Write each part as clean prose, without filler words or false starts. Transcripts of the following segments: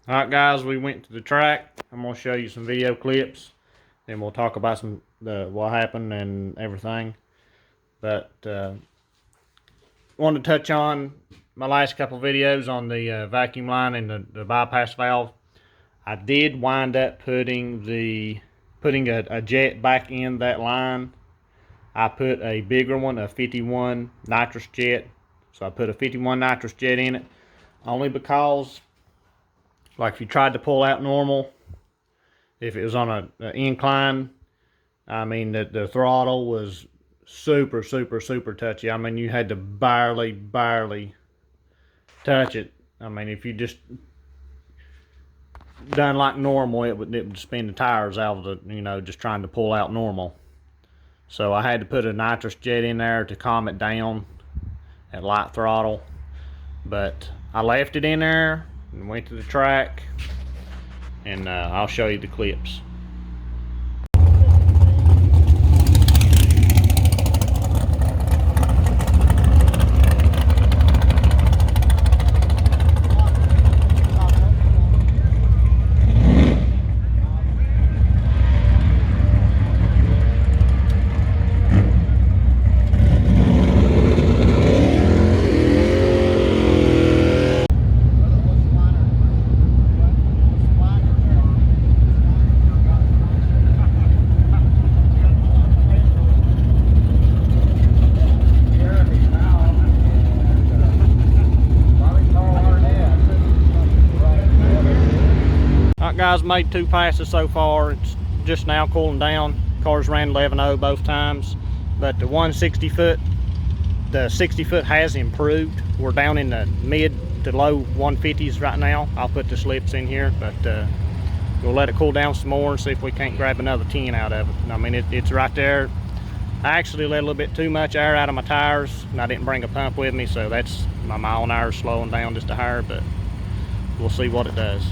Alright guys, we went to the track. I'm going to show you some video clips. Then we'll talk about what happened and everything. But wanted to touch on my last couple videos on the vacuum line and the bypass valve. I did wind up putting a jet back in that line. I put a bigger one, a 51 nitrous jet. So I put a 51 nitrous jet in it only because, like, if you tried to pull out normal, if it was on an incline, I mean, the throttle was super touchy. I mean, you had to barely touch it. I mean, if you just done like normal, it would spin the tires out of the, just trying to pull out normal. So I had to put a nitrous jet in there to calm it down at light throttle. But I left it in there and went to the track, and I'll show you the clips. Guys, made 2 passes so far. It's just now cooling down. Cars ran 11.0 both times, but the 160 foot, the 60 foot has improved. We're down in the mid to low 150s right now. I'll put the slips in here, but we'll let it cool down some more and see if we can't grab another 10 out of it. I mean, it's right there. I actually let a little bit too much air out of my tires, and I didn't bring a pump with me, so that's my mile an hour slowing down just a hair, but we'll see what it does.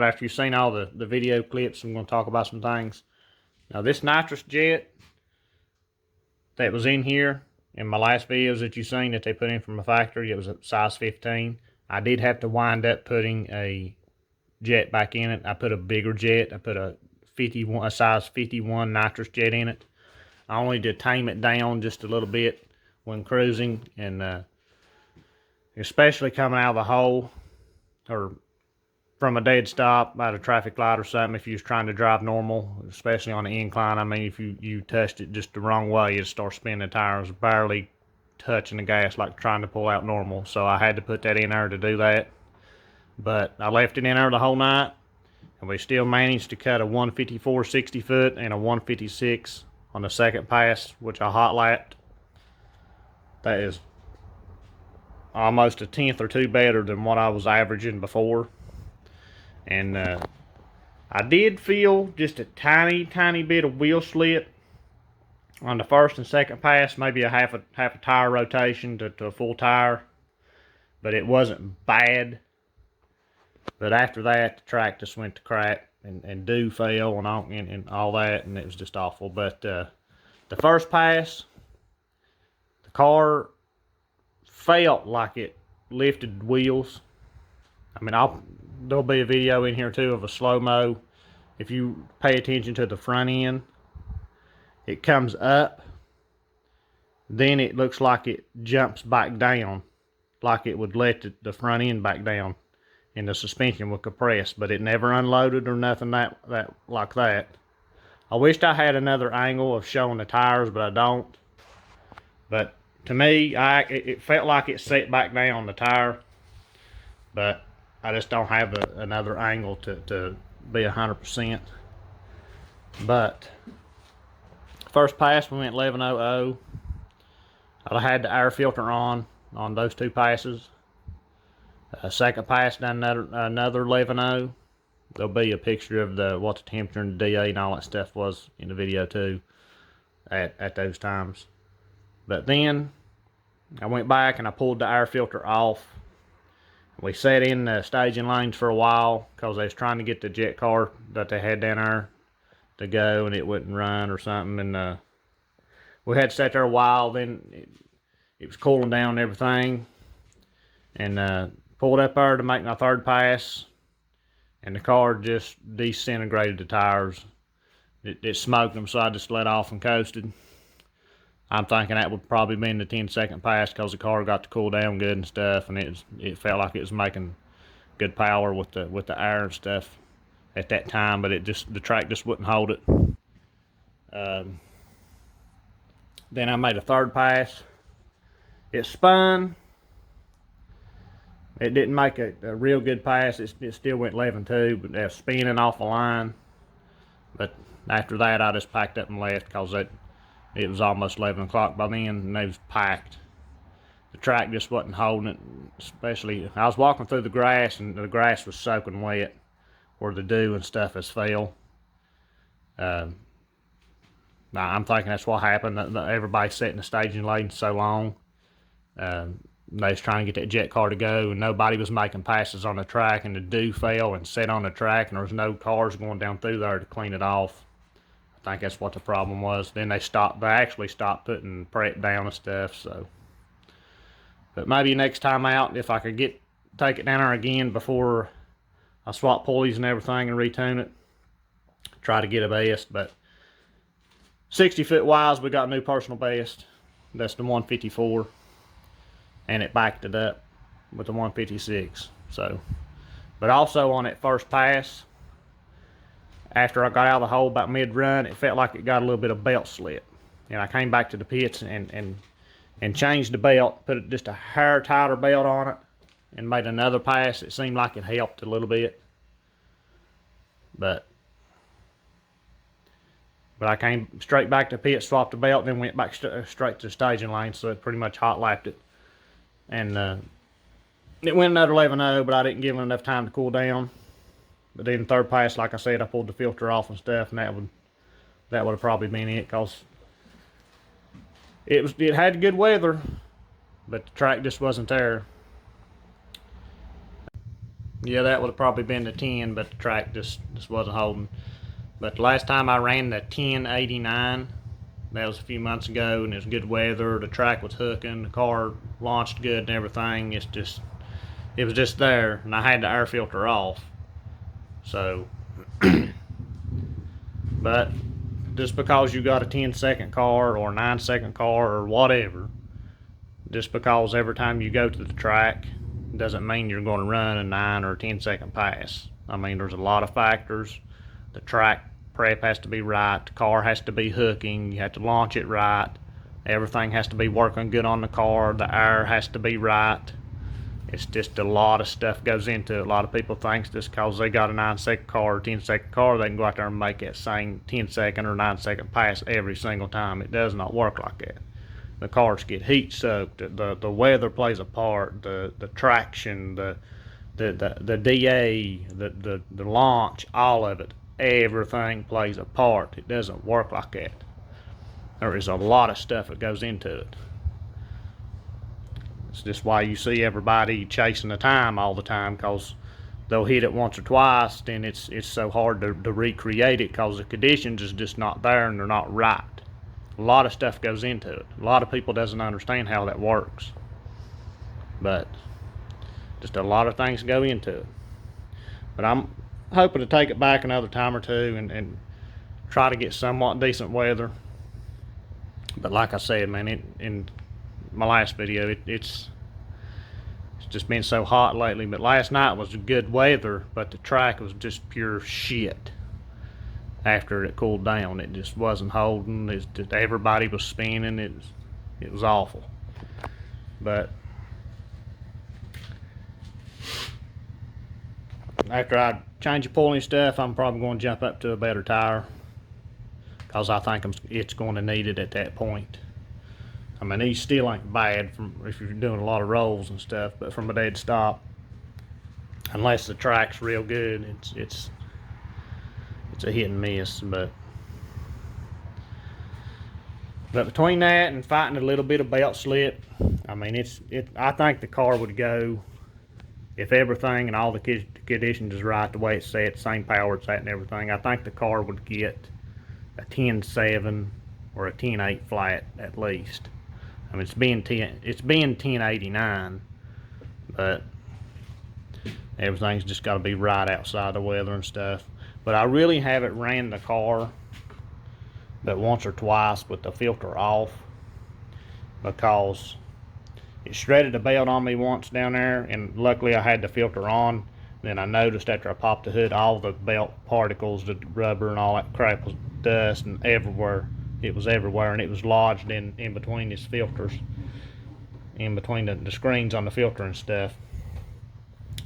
After you've seen all the video clips, I'm going to talk about some things. Now this nitrous jet that was in here in my last videos that you seen that they put in from the factory, it was a size 15. I did have to wind up putting a jet back in it. I put a bigger jet. I put a size 51 nitrous jet in it. I only did tame it down just a little bit when cruising, and especially coming out of the hole or from a dead stop at a traffic light or something. If you was trying to drive normal, especially on the incline, I mean, if you touched it just the wrong way, it'd start spinning the tires, barely touching the gas, like trying to pull out normal. So I had to put that in there to do that. But I left it in there the whole night, and we still managed to cut a 154 60 foot and a 156 on the second pass, which I hot lapped. That is almost a tenth or two better than what I was averaging before. And I did feel just a tiny bit of wheel slip on the first and second pass, maybe a half a tire rotation to a full tire, but it wasn't bad. But after that, the track just went to crap, and dew fell and all that, and it was just awful. But the first pass, the car felt like it lifted wheels. I mean, there'll be a video in here too of a slow-mo. If you pay attention to the front end, it comes up, then it looks like it jumps back down, like it would let the front end back down, and the suspension would compress, but it never unloaded or nothing like that. I wished I had another angle of showing the tires, but I don't. But to me, it felt like it set back down the tire, but I just don't have another angle to be 100%. But first pass, we went 11.00. I had the air filter on those two passes. Second pass, done another 11.00. There'll be a picture of what the temperature and the DA and all that stuff was in the video too at those times. But then I went back and I pulled the air filter off. We sat in the staging lanes for a while because they was trying to get the jet car that they had down there to go, and it wouldn't run or something. And we had to sit there a while. Then it was cooling down and everything. And pulled up there to make my third pass, and the car just disintegrated the tires. It smoked them, so I just let off and coasted. I'm thinking that would probably be in the 10-second pass because the car got to cool down good and stuff, and it felt like it was making good power with the air and stuff at that time, but the track just wouldn't hold it. Then I made a third pass. It spun. It didn't make a real good pass. It still went 11.2, but it was spinning off the line. But after that, I just packed up and left because it was almost 11 o'clock by then, and they was packed. The track just wasn't holding it, especially, I was walking through the grass, and the grass was soaking wet where the dew and stuff has fell. I'm thinking that's what happened. Everybody sat in the staging lane so long. They was trying to get that jet car to go, and nobody was making passes on the track, and the dew fell and set on the track, and there was no cars going down through there to clean it off. I think that's what the problem was. Then they actually stopped putting prep down and stuff. So, but maybe next time out, if I could take it down there again before I swap pulleys and everything and retune it, try to get a best. But 60 foot wise, we got a new personal best. That's the 154, and it backed it up with the 156. So, but also on that first pass, after I got out of the hole about mid-run, it felt like it got a little bit of belt slip. And I came back to the pits and changed the belt, put just a hair tighter belt on it, and made another pass. It seemed like it helped a little bit. But I came straight back to the pit, swapped the belt, then went back straight to the staging lane, so it pretty much hot lapped it. And it went another 11.0, but I didn't give it enough time to cool down. But then third pass, like I said, I pulled the filter off and stuff, and that would have probably been it, because it had good weather, but the track just wasn't there. Yeah, that would have probably been the 10, but the track just wasn't holding. But the last time I ran the 1089, that was a few months ago, and it was good weather. The track was hooking, the car launched good and everything. It was just there, and I had the air filter off. So, but just because you got a 10-second car or a 9-second car or whatever, just because every time you go to the track doesn't mean you're going to run a 9 or 10-second pass. I mean, there's a lot of factors. The track prep has to be right, the car has to be hooking, you have to launch it right, everything has to be working good on the car, the air has to be right. It's just a lot of stuff goes into it. A lot of people think just because they got a 9-second car or 10-second car, they can go out there and make that same 10-second or 9-second pass every single time. It does not work like that. The cars get heat soaked, the weather plays a part, the traction, the DA, the launch, all of it. Everything plays a part. It doesn't work like that. There is a lot of stuff that goes into it. It's just why you see everybody chasing the time all the time, because they'll hit it once or twice, then it's so hard to recreate it because the conditions is just not there and they're not right. A lot of stuff goes into it. A lot of people doesn't understand how that works, but just a lot of things go into it. But I'm hoping to take it back another time or two and try to get somewhat decent weather. But like I said, man, in my last video, it's just been so hot lately. But last night was good weather, but the track was just pure shit. After it cooled down, it just wasn't holding. It's just, everybody was spinning. It was awful. But after I change the pulley stuff, I'm probably going to jump up to a better tire, because I think it's going to need it at that point. I mean, these still ain't bad from if you're doing a lot of rolls and stuff, but from a dead stop, unless the track's real good, it's a hit and miss. But between that and fighting a little bit of belt slip, I mean, I think the car would go, if everything and all the conditions is right, the way it's set, same power it's at and everything, I think the car would get a 10.7 or a 10.8 flat at least. I mean, it's being 1089, but everything's just got to be right outside the weather and stuff. But I really haven't ran the car but once or twice with the filter off, because it shredded the belt on me once down there, and luckily I had the filter on. Then I noticed after I popped the hood, all the belt particles, the rubber and all that crap was dust and everywhere. It was everywhere, and it was lodged in between these filters, in between the screens on the filter and stuff.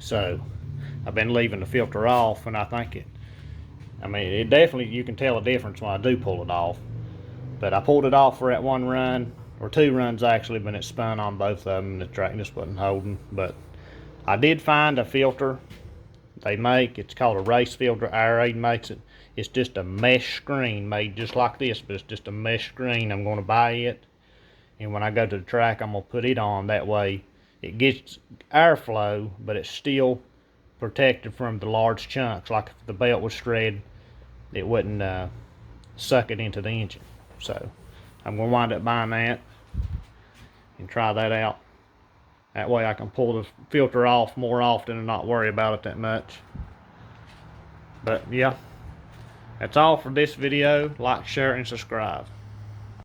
So I've been leaving the filter off, and I think it definitely, you can tell a difference when I do pull it off. But I pulled it off for that one run, or 2 runs actually, but it spun on both of them and the track just wasn't holding. But I did find a filter they make. It's called a race filter. Airade makes it. It's just a mesh screen made just like this, but it's just a mesh screen. I'm going to buy it, and when I go to the track, I'm going to put it on. That way it gets airflow, but it's still protected from the large chunks. Like if the belt was shredded, it wouldn't suck it into the engine. So I'm going to wind up buying that and try that out. That way I can pull the filter off more often and not worry about it that much. But yeah, that's all for this video. Like, share, and subscribe.